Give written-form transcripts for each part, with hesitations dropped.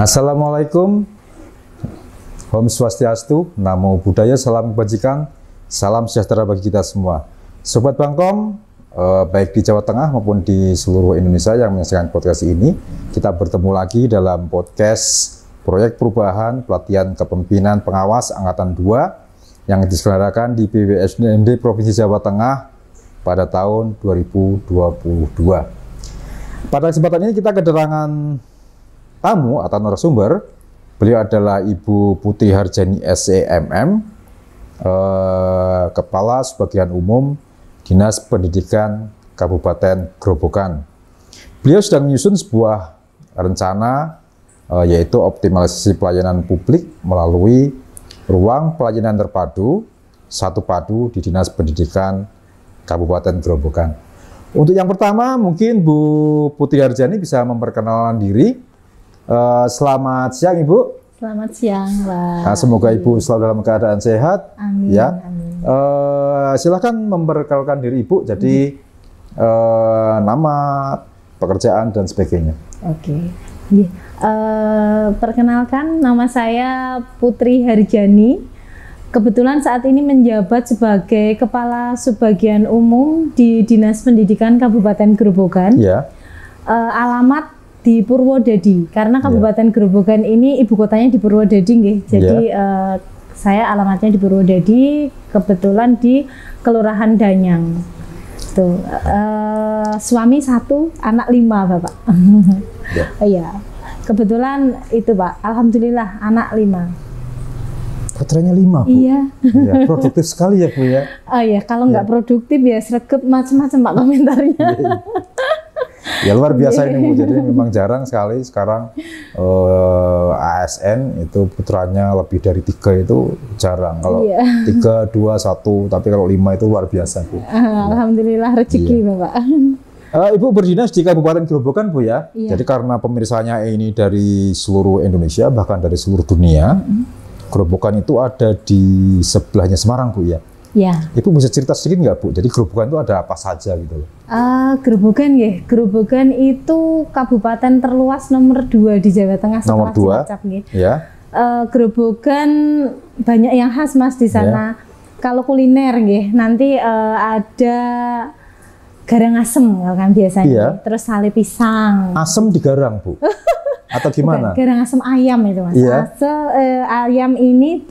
Assalamualaikum, Om Swastiastu, Namo Buddhaya, salam kebajikan, salam sejahtera bagi kita semua. Sobat Bangkom, baik di Jawa Tengah maupun di seluruh Indonesia yang menyaksikan podcast ini, kita bertemu lagi dalam podcast Proyek Perubahan Pelatihan Kepemimpinan Pengawas Angkatan 2 yang diselenggarakan di PWSDND Provinsi Jawa Tengah pada tahun 2022. Pada kesempatan ini kita kedatangan tamu atau narasumber. Beliau adalah Ibu Putri Harjani SEMM, Kepala Subbagian Umum Dinas Pendidikan Kabupaten Grobogan. Beliau sedang menyusun sebuah rencana yaitu optimalisasi pelayanan publik melalui ruang pelayanan terpadu satu padu di Dinas Pendidikan Kabupaten Grobogan. Untuk yang pertama mungkin Bu Putri Harjani bisa memperkenalkan diri. Selamat siang Ibu. Selamat siang Pak. Nah, semoga Ibu selalu dalam keadaan sehat. Amin. Ya. Amin. Silakan memperkenalkan diri Ibu. Jadi nama, pekerjaan dan sebagainya. Oke. Perkenalkan, nama saya Putri Harjani. Kebetulan saat ini menjabat sebagai Kepala Subbagian Umum di Dinas Pendidikan Kabupaten Grobogan. Ya. Alamat di Purwodadi, karena Kabupaten Grobogan ini ibu kotanya di Purwodadi, nggih. Jadi saya alamatnya di Purwodadi, kebetulan di Kelurahan Danyang. Tuh, suami 1, anak 5, Bapak. Iya, kebetulan itu Pak. Alhamdulillah anak 5. Putranya 5 Bu. Iya. Ya, produktif sekali ya Bu ya. Oh iya, kalau nggak produktif ya sregep macam-macam Pak komentarnya. Ya luar biasa ini Bu, jadi memang jarang sekali sekarang ASN itu putranya lebih dari 3 itu jarang. Kalau 3, 2, 1, tapi kalau 5 itu luar biasa Bu. Alhamdulillah rezeki Bapak. Ibu berdinas di Kabupaten Grobogan Bu ya. Jadi karena pemirsanya ini dari seluruh Indonesia bahkan dari seluruh dunia, Grobogan itu ada di sebelahnya Semarang Bu ya. Ya. Ibu bisa cerita sedikit nggak Bu? Jadi Grobogan itu ada apa saja gitu loh? Grobogan ya. Grobogan itu kabupaten terluas nomor 2 di Jawa Tengah setelah Cilacap nggih. Ya. Grobogan banyak yang khas Mas di sana. Ya. Kalau kuliner nggih, nanti ada garang asem kan biasanya. Ya. Terus sale pisang. Asem digarang Bu? Atau gimana? Garang asem ayam itu Mas. Ya. Ayam ini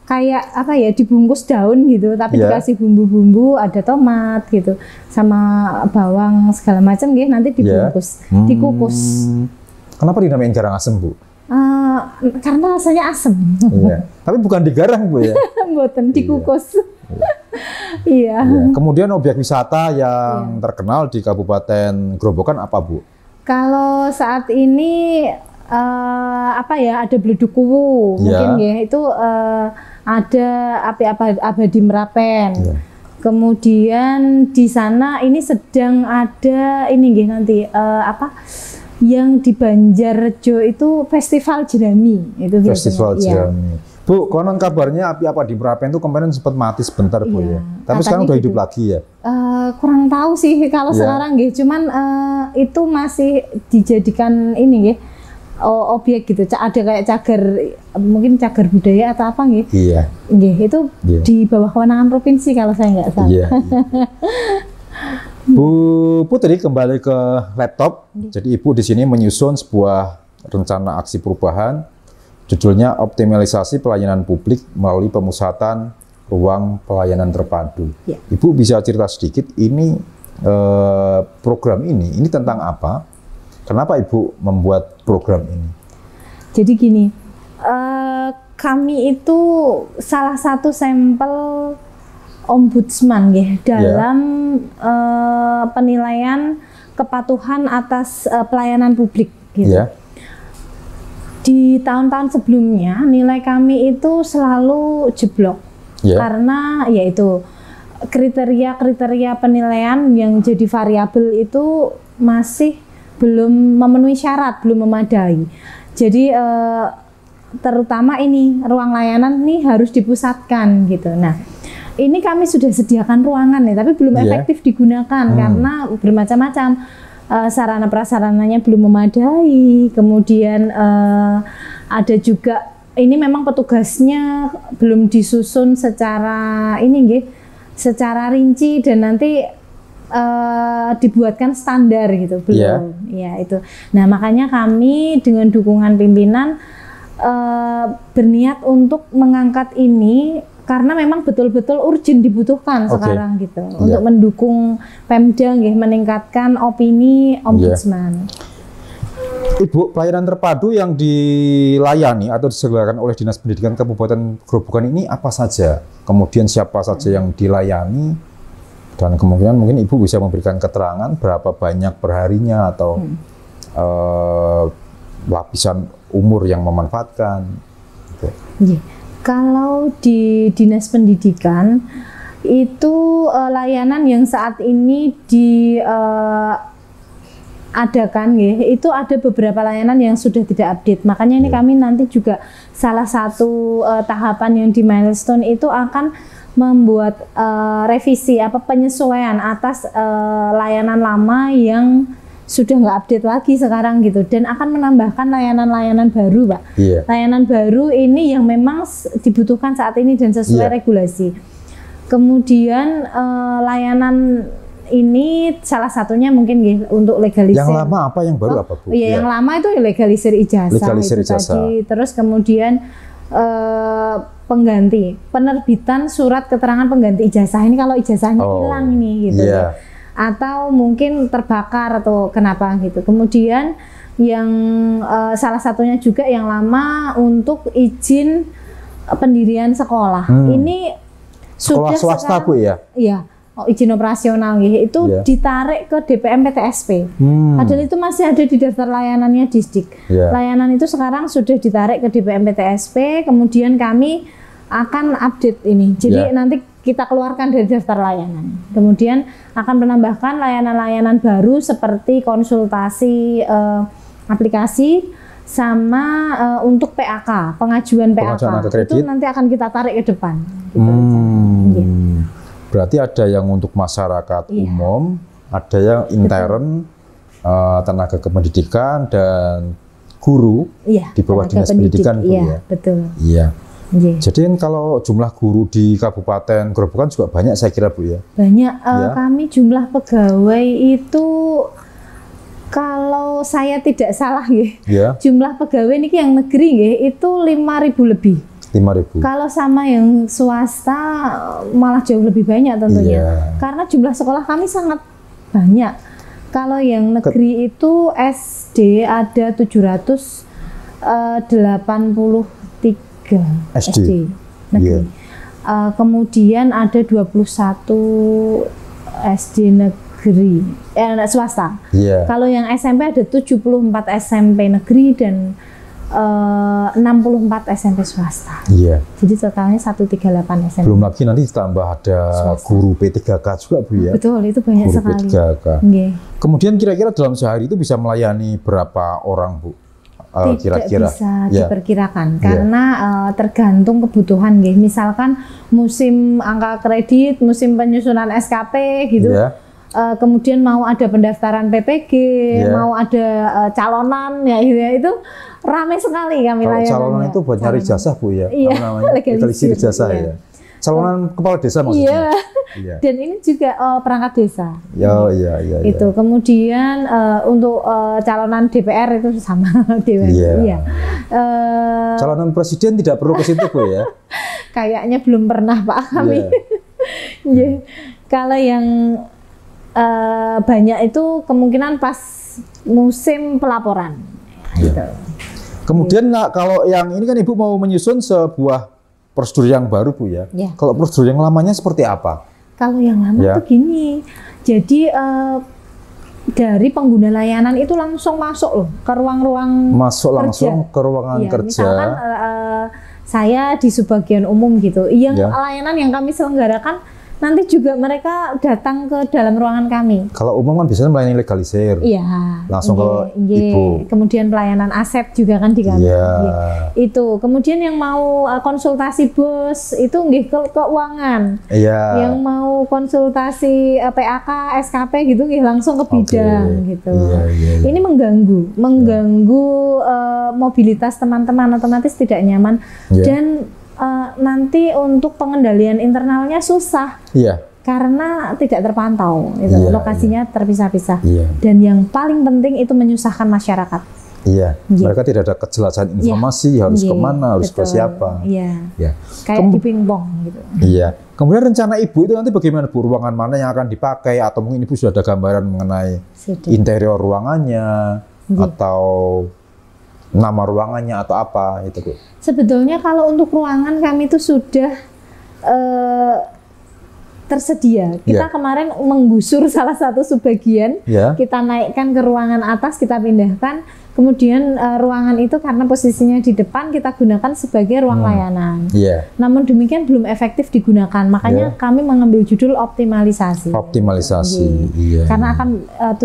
kayak apa ya, dibungkus daun gitu, tapi dikasih bumbu-bumbu, ada tomat gitu, sama bawang segala macam gitu, nanti dibungkus, dikukus. Kenapa dinamain garang asem Bu? Karena rasanya asem. Iya. Tapi bukan digarang Bu ya? Mboten, dikukus. Iya. Kemudian objek wisata yang terkenal di Kabupaten Grobogan apa Bu? Kalau saat ini apa ya, ada Bledug Kuwu mungkin ya, itu ada api abadi Merapen. Kemudian di sana ini sedang ada ini nggih nanti apa yang di Banjarjo itu festival jerami itu festival jerami. Bu, konon kabarnya api abadi Merapen itu kemarin sempat mati sebentar Bu ya. Tapi sekarang udah hidup lagi ya? Kurang tahu sih kalau sekarang nggih, cuman itu masih dijadikan ini nggih, objek gitu, ada kayak cagar, mungkin cagar budaya atau apa nggih? Iya. Nggih, itu di bawah kewenangan provinsi kalau saya nggak salah. Iya. Bu Putri, kembali ke laptop. Jadi Ibu di sini menyusun sebuah rencana aksi perubahan, judulnya optimalisasi pelayanan publik melalui pemusatan ruang pelayanan terpadu. Ya. Ibu bisa cerita sedikit ini program ini tentang apa? Kenapa Ibu membuat program ini? Jadi gini, kami itu salah satu sampel ombudsman ya dalam penilaian kepatuhan atas pelayanan publik. Gitu. Di tahun-tahun sebelumnya nilai kami itu selalu jeblok karena yaitu kriteria-kriteria penilaian yang jadi variabel itu masih belum memenuhi syarat, belum memadai. Jadi terutama ini ruang layanan ini harus dipusatkan gitu. Nah, ini kami sudah sediakan ruangan nih, tapi belum efektif digunakan karena bermacam-macam. sarana prasarananya belum memadai, kemudian ada juga ini memang petugasnya belum disusun secara secara rinci dan nanti dibuatkan standar gitu, belum. Ya itu. Nah, makanya kami dengan dukungan pimpinan berniat untuk mengangkat ini karena memang betul-betul urgent dibutuhkan sekarang gitu untuk mendukung Pemda meningkatkan opini Ombudsman. Ibu, pelayanan terpadu yang dilayani atau diselenggarakan oleh Dinas Pendidikan Kabupaten Grobogan ini apa saja? Kemudian siapa saja yang dilayani? Dan kemungkinan mungkin Ibu bisa memberikan keterangan berapa banyak perharinya atau lapisan umur yang memanfaatkan. Kalau di Dinas Pendidikan itu layanan yang saat ini adakan itu ada beberapa layanan yang sudah tidak update. Makanya ini kami nanti juga salah satu tahapan yang di milestone itu akan membuat revisi penyesuaian atas layanan lama yang sudah nggak update lagi sekarang gitu, dan akan menambahkan layanan-layanan baru, Pak. Layanan baru ini yang memang dibutuhkan saat ini dan sesuai regulasi. Kemudian layanan ini salah satunya mungkin untuk legalisir. Yang lama apa, yang baru apa, Bu? Iya, yang lama itu legalisir ijazah. Legalisir ijazah. Tadi. Terus kemudian pengganti, penerbitan surat keterangan pengganti ijazah. Ini kalau ijazahnya hilang ini gitu. Atau mungkin terbakar atau kenapa gitu. Kemudian yang salah satunya juga yang lama untuk izin pendirian sekolah. Ini sekolah sudah swasta, sekarang, Bu, ya? Iya. Izin operasional itu ditarik ke DPM PTSP. Padahal itu masih ada di daftar layanannya Disdik. Layanan itu sekarang sudah ditarik ke DPM PTSP, kemudian kami akan update ini. Jadi nanti kita keluarkan dari daftar layanan. Kemudian akan menambahkan layanan-layanan baru seperti konsultasi aplikasi sama untuk PAK, pengajuan PAK. Itu nanti akan kita tarik ke depan. Berarti ada yang untuk masyarakat umum, ada yang intern, tenaga kependidikan dan guru di bawah Dinas Pendidikan, Bu, ya. Betul. Iya. Jadi kalau jumlah guru di Kabupaten Grobogan juga banyak, saya kira, Bu, ya. Banyak. Kami jumlah pegawai itu kalau saya tidak salah jumlah pegawai ini yang negeri itu 5.000 lebih. 5.000. Kalau sama yang swasta malah jauh lebih banyak tentunya. Karena jumlah sekolah kami sangat banyak. Kalau yang negeri itu SD ada 783 SD negeri. Kemudian ada 21 SD negeri swasta. Kalau yang SMP ada 74 SMP negeri dan 64 SMP swasta. Jadi totalnya 138 SMP. Belum lagi nanti ditambah ada swasta. Guru P3K juga, Bu, ya. Betul, itu banyak sekali. P3K. Kemudian kira-kira dalam sehari itu bisa melayani berapa orang, Bu? Kira-kira bisa diperkirakan karena tergantung kebutuhan. Misalkan musim angka kredit, musim penyusunan SKP gitu. Kemudian mau ada pendaftaran PPG, mau ada calonan itu ramai sekali kami layanan. Calonan itu buat nyari ijazah, Bu, ya. Namanya legalisir ijazah, ya. Calonan kepala desa maksudnya. Dan ini juga perangkat desa. Itu. Kemudian untuk calonan DPR itu sama DPR. Calonan presiden tidak perlu ke situ, Bu, ya. Kayaknya belum pernah, Pak, kami. Kalau yang banyak itu kemungkinan pas musim pelaporan. Kemudian kalau yang ini kan Ibu mau menyusun sebuah prosedur yang baru, Bu, ya. Kalau prosedur yang lamanya seperti apa? Kalau yang lama tuh gini, jadi dari pengguna layanan itu langsung masuk loh ke ruang-ruang langsung ke ruangan kerja. Misalkan saya di subbagian umum gitu, yang layanan yang kami selenggarakan nanti juga mereka datang ke dalam ruangan kami. Kalau umum kan biasanya melayani legalisir. Iya. Langsung ke ibu. Kemudian pelayanan aset juga kan di kami. Itu. Kemudian yang mau konsultasi bos itu nggih keuangan. Iya. Yang mau konsultasi PAK, SKP gitu nggih langsung ke bidang gitu. Iya. Ini mengganggu mobilitas teman-teman, otomatis tidak nyaman dan nanti untuk pengendalian internalnya susah. Iya. Karena tidak terpantau, itu lokasinya terpisah-pisah. Dan yang paling penting itu menyusahkan masyarakat. Iya. Mereka tidak ada kejelasan informasi harus kemana, harus ke siapa. Iya. Kayak di pingpong gitu. Iya. Kemudian rencana ibu itu nanti bagaimana Bu? Ruangan mana yang akan dipakai atau mungkin ibu sudah ada gambaran mengenai interior ruangannya atau nama ruangannya atau apa itu Bu? Sebetulnya kalau untuk ruangan kami itu sudah tersedia. Kita kemarin menggusur salah satu sebagian, kita naikkan ke ruangan atas, kita pindahkan. Kemudian ruangan itu karena posisinya di depan kita gunakan sebagai ruang layanan. Namun demikian belum efektif digunakan. Makanya kami mengambil judul optimalisasi. Karena akan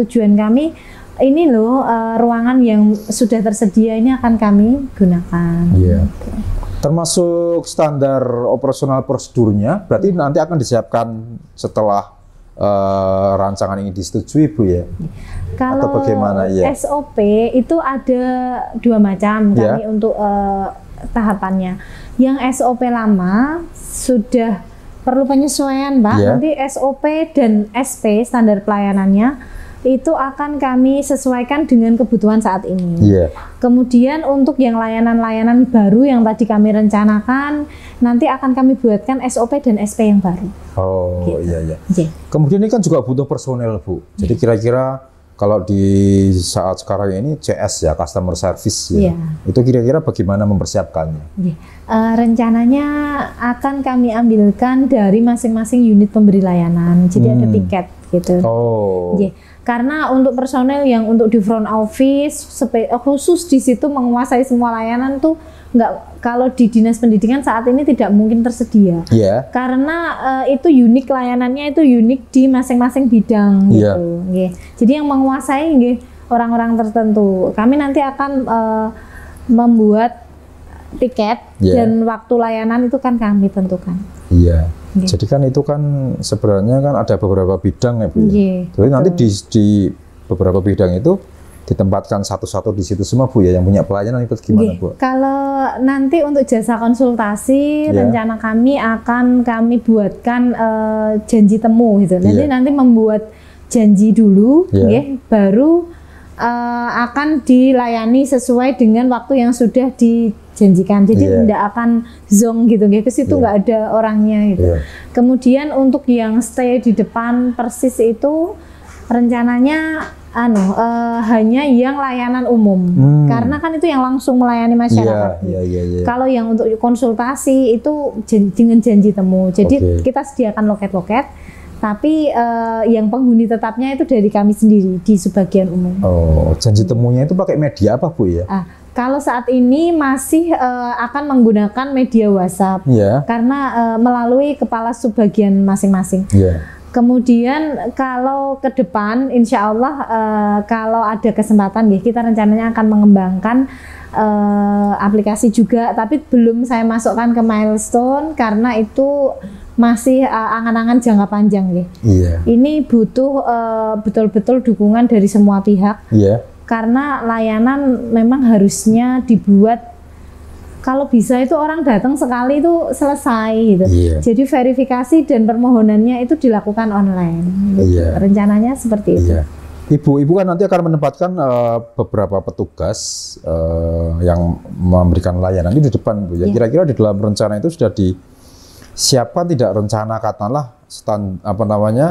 tujuan kami ini loh ruangan yang sudah tersedia ini akan kami gunakan. Termasuk standar operasional prosedurnya, berarti nanti akan disiapkan setelah rancangan ini disetujui Bu ya? Kalau atau bagaimana ya? SOP itu ada 2 macam kami untuk tahapannya. Yang SOP lama sudah perlu penyesuaian Pak, nanti SOP dan SP standar pelayanannya itu akan kami sesuaikan dengan kebutuhan saat ini. Kemudian untuk yang layanan-layanan baru yang tadi kami rencanakan, nanti akan kami buatkan SOP dan SP yang baru. Kemudian ini kan juga butuh personel Bu. Jadi kira-kira kalau di saat sekarang ini CS ya, customer service ya, itu kira-kira bagaimana mempersiapkannya? Rencananya akan kami ambilkan dari masing-masing unit pemberi layanan. Jadi ada piket gitu. Karena untuk personel yang untuk di front office khusus di situ menguasai semua layanan tuh nggak, kalau di dinas pendidikan saat ini tidak mungkin tersedia. Karena itu unik, layanannya itu unik di masing-masing bidang gitu. Jadi yang menguasai orang-orang tertentu. Kami nanti akan membuat tiket dan waktu layanan itu kan kami tentukan. Jadi kan itu kan sebenarnya kan ada beberapa bidang ya Bu. Jadi nanti di beberapa bidang itu ditempatkan satu-satu di situ semua Bu ya, yang punya pelayanan itu gimana Bu? Kalau nanti untuk jasa konsultasi rencana kami akan kami buatkan janji temu gitu. Nanti membuat janji dulu, baru akan dilayani sesuai dengan waktu yang sudah dijanjikan. Jadi tidak akan zong gitu, ke situ nggak ada orangnya gitu. Kemudian untuk yang stay di depan persis itu rencananya hanya yang layanan umum, karena kan itu yang langsung melayani masyarakat. Kalau yang untuk konsultasi itu dengan janji temu. Jadi kita sediakan loket-loket. Tapi yang penghuni tetapnya itu dari kami sendiri di sebagian umum. Janji temunya itu pakai media apa Bu ya? Kalau saat ini masih akan menggunakan media WhatsApp, karena melalui kepala subbagian masing-masing. Kemudian kalau ke depan, insya Allah kalau ada kesempatan, kita rencananya akan mengembangkan aplikasi juga, tapi belum saya masukkan ke milestone karena itu masih angan-angan jangka panjang Ini butuh betul-betul dukungan dari semua pihak. Karena layanan memang harusnya dibuat kalau bisa itu orang datang sekali itu selesai gitu. Jadi verifikasi dan permohonannya itu dilakukan online. Rencananya seperti itu. Ibu kan nanti akan menempatkan beberapa petugas yang memberikan layanan ini di depan Bu ya. Kira-kira di dalam rencana itu sudah siapa tidak rencana katakanlah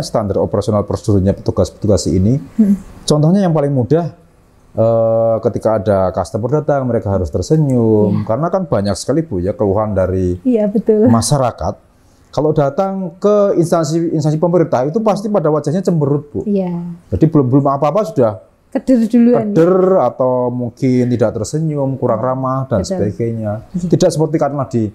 standar operasional prosedurnya petugas-petugas ini. Contohnya yang paling mudah ketika ada customer datang mereka harus tersenyum karena kan banyak sekali Bu ya keluhan dari masyarakat. Kalau datang ke instansi pemerintah itu pasti pada wajahnya cemberut Bu. Jadi belum apa-apa sudah keder atau mungkin tidak tersenyum, kurang ramah dan sebagainya. Tidak seperti karena di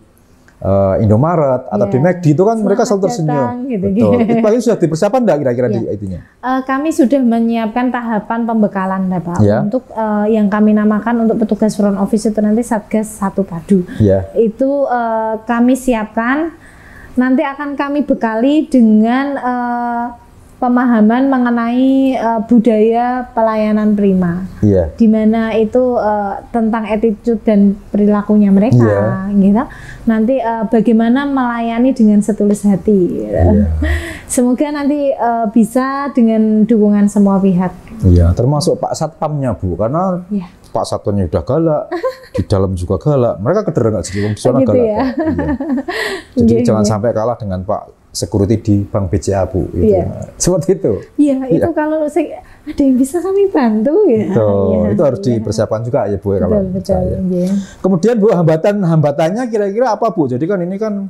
Indomaret atau di McD itu kan mereka selalu tersenyum. Gitu, betul. Itu sudah dipersiapkan enggak kira-kira di itunya? Kami sudah menyiapkan tahapan pembekalan Bapak untuk yang kami namakan untuk petugas front office itu nanti Satgas Satu Padu. Itu kami siapkan, nanti akan kami bekali dengan pemahaman mengenai budaya pelayanan prima, di mana itu tentang attitude dan perilakunya mereka, gitu. Nanti bagaimana melayani dengan setulus hati. Semoga nanti bisa dengan dukungan semua pihak. Iya, termasuk Pak Satpamnya Bu, karena Pak Satpamnya udah galak, di dalam juga galak. Mereka kedereng nggak sih, galak. Ya? Jadi jangan sampai kalah dengan Pak security di Bank BCA Bu, seperti itu. Itu kalau ada yang bisa kami bantu itu harus dipersiapkan juga ya Bu. Kalau kemudian Bu, hambatannya kira-kira apa Bu? Jadi kan ini kan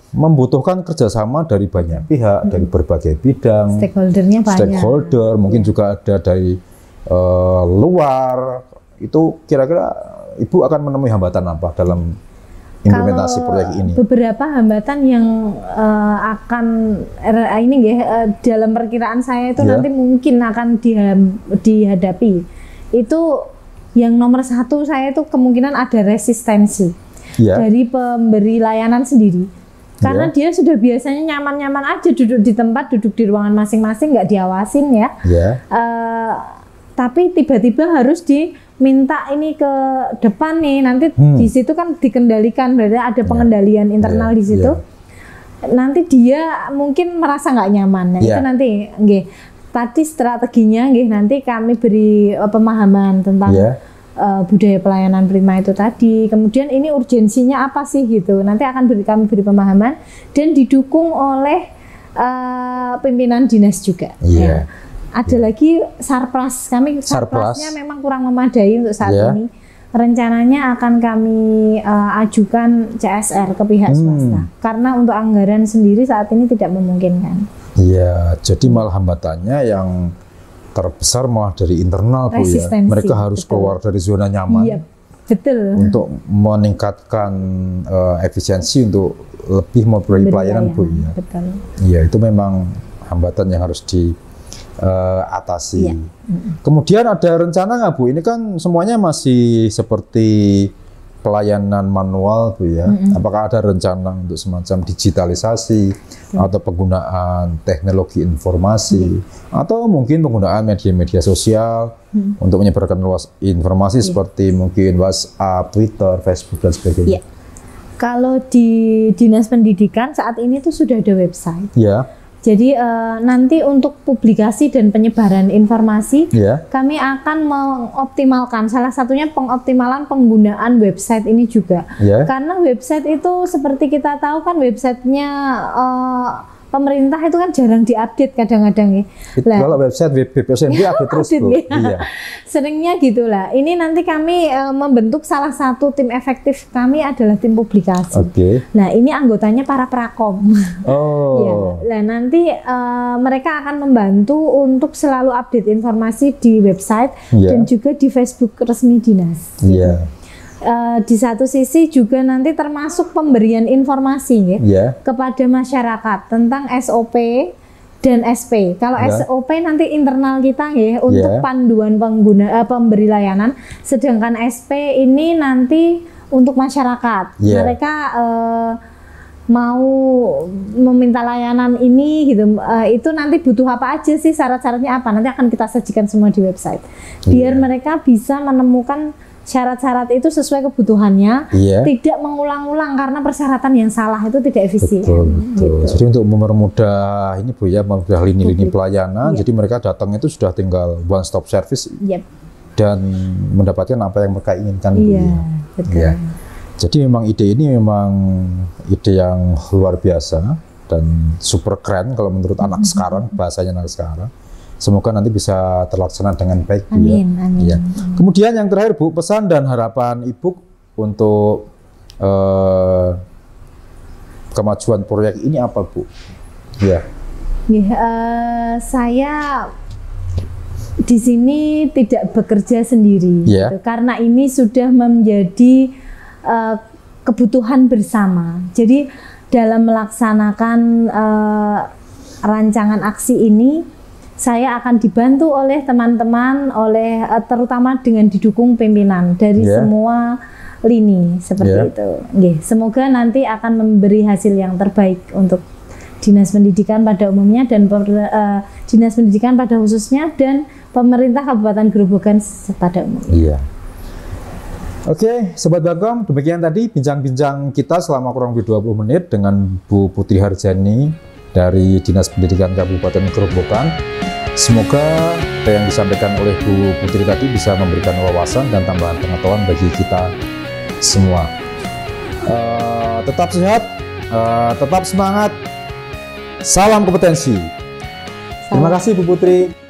membutuhkan kerjasama dari banyak pihak, dari berbagai bidang, stakeholdernya banyak. Stakeholder mungkin juga ada dari luar. Itu kira-kira Ibu akan menemui hambatan apa dalam implementasi proyek ini? Beberapa hambatan yang akan dalam perkiraan saya itu nanti mungkin akan dihadapi. Itu yang nomor satu, saya itu kemungkinan ada resistensi dari pemberi layanan sendiri. Karena dia sudah biasanya nyaman-nyaman aja duduk di tempat, duduk di ruangan masing-masing, nggak diawasin tapi tiba-tiba harus diminta ini ke depan nih, nanti di situ kan dikendalikan, berarti ada pengendalian internal di situ. Nanti dia mungkin merasa nggak nyaman. Itu nanti, tadi strateginya, nanti kami beri pemahaman tentang budaya pelayanan prima itu tadi. Kemudian ini urgensinya apa sih gitu. Nanti akan kami beri pemahaman dan didukung oleh pimpinan dinas juga. Ada lagi sarpras, kami sarprasnya memang kurang memadai untuk saat ini. Rencananya akan kami ajukan CSR ke pihak swasta, karena untuk anggaran sendiri saat ini tidak memungkinkan. Jadi malah hambatannya yang terbesar malah dari internal Bu ya. Mereka harus keluar dari zona nyaman. Untuk meningkatkan efisiensi untuk lebih memberi pelayanan Bu ya. Itu memang hambatan yang harus diatasi. Kemudian ada rencana nggak Bu? Ini kan semuanya masih seperti pelayanan manual Bu ya. Apakah ada rencana untuk semacam digitalisasi atau penggunaan teknologi informasi atau mungkin penggunaan media-media sosial untuk menyebarkan luas informasi seperti mungkin WhatsApp, Twitter, Facebook dan sebagainya? Kalau di Dinas Pendidikan saat ini tuh sudah ada website. Jadi nanti untuk publikasi dan penyebaran informasi, kami akan mengoptimalkan, salah satunya pengoptimalan penggunaan website ini juga. Karena website itu seperti kita tahu kan websitenya pemerintah itu kan jarang diupdate kadang-kadang ya. Kalau website BPSMB update terus Bu. Seringnya gitulah. Ini nanti kami membentuk salah satu tim efektif kami adalah tim publikasi. Nah ini anggotanya para prakom. Nah nanti mereka akan membantu untuk selalu update informasi di website dan juga di Facebook resmi dinas. Di satu sisi juga nanti termasuk pemberian informasi kepada masyarakat tentang SOP dan SP. Kalau SOP nanti internal kita untuk panduan pengguna pemberi layanan, sedangkan SP ini nanti untuk masyarakat. Mereka mau meminta layanan ini gitu, itu nanti butuh apa aja sih, syarat-syaratnya apa, nanti akan kita sajikan semua di website biar mereka bisa menemukan syarat-syarat itu sesuai kebutuhannya, tidak mengulang-ulang karena persyaratan yang salah itu tidak efisien. Gitu. Jadi untuk mempermudah ini Bu ya, mempermudah lini-lini pelayanan, jadi mereka datang itu sudah tinggal one stop service dan mendapatkan apa yang mereka inginkan Bu ya. Jadi memang ide ini memang ide yang luar biasa dan super keren kalau menurut anak sekarang, bahasanya anak sekarang. Semoga nanti bisa terlaksana dengan baik Bu ya. Kemudian yang terakhir Bu, pesan dan harapan Ibu untuk kemajuan proyek ini apa Bu? Saya di sini tidak bekerja sendiri gitu, karena ini sudah menjadi kebutuhan bersama. Jadi dalam melaksanakan rancangan aksi ini, saya akan dibantu oleh teman-teman, terutama dengan didukung pimpinan dari semua lini seperti itu. Semoga nanti akan memberi hasil yang terbaik untuk Dinas Pendidikan pada umumnya dan Dinas Pendidikan pada khususnya dan pemerintah Kabupaten Grobogan pada umumnya. Iya. Oke, Sobat Bagom, demikian tadi bincang-bincang kita selama kurang lebih 20 menit dengan Bu Putri Harjani dari Dinas Pendidikan Kabupaten Grobogan. Semoga apa yang disampaikan oleh Bu Putri tadi bisa memberikan wawasan dan tambahan pengetahuan bagi kita semua. Tetap sehat, tetap semangat, salam kompetensi. Terima kasih Bu Putri.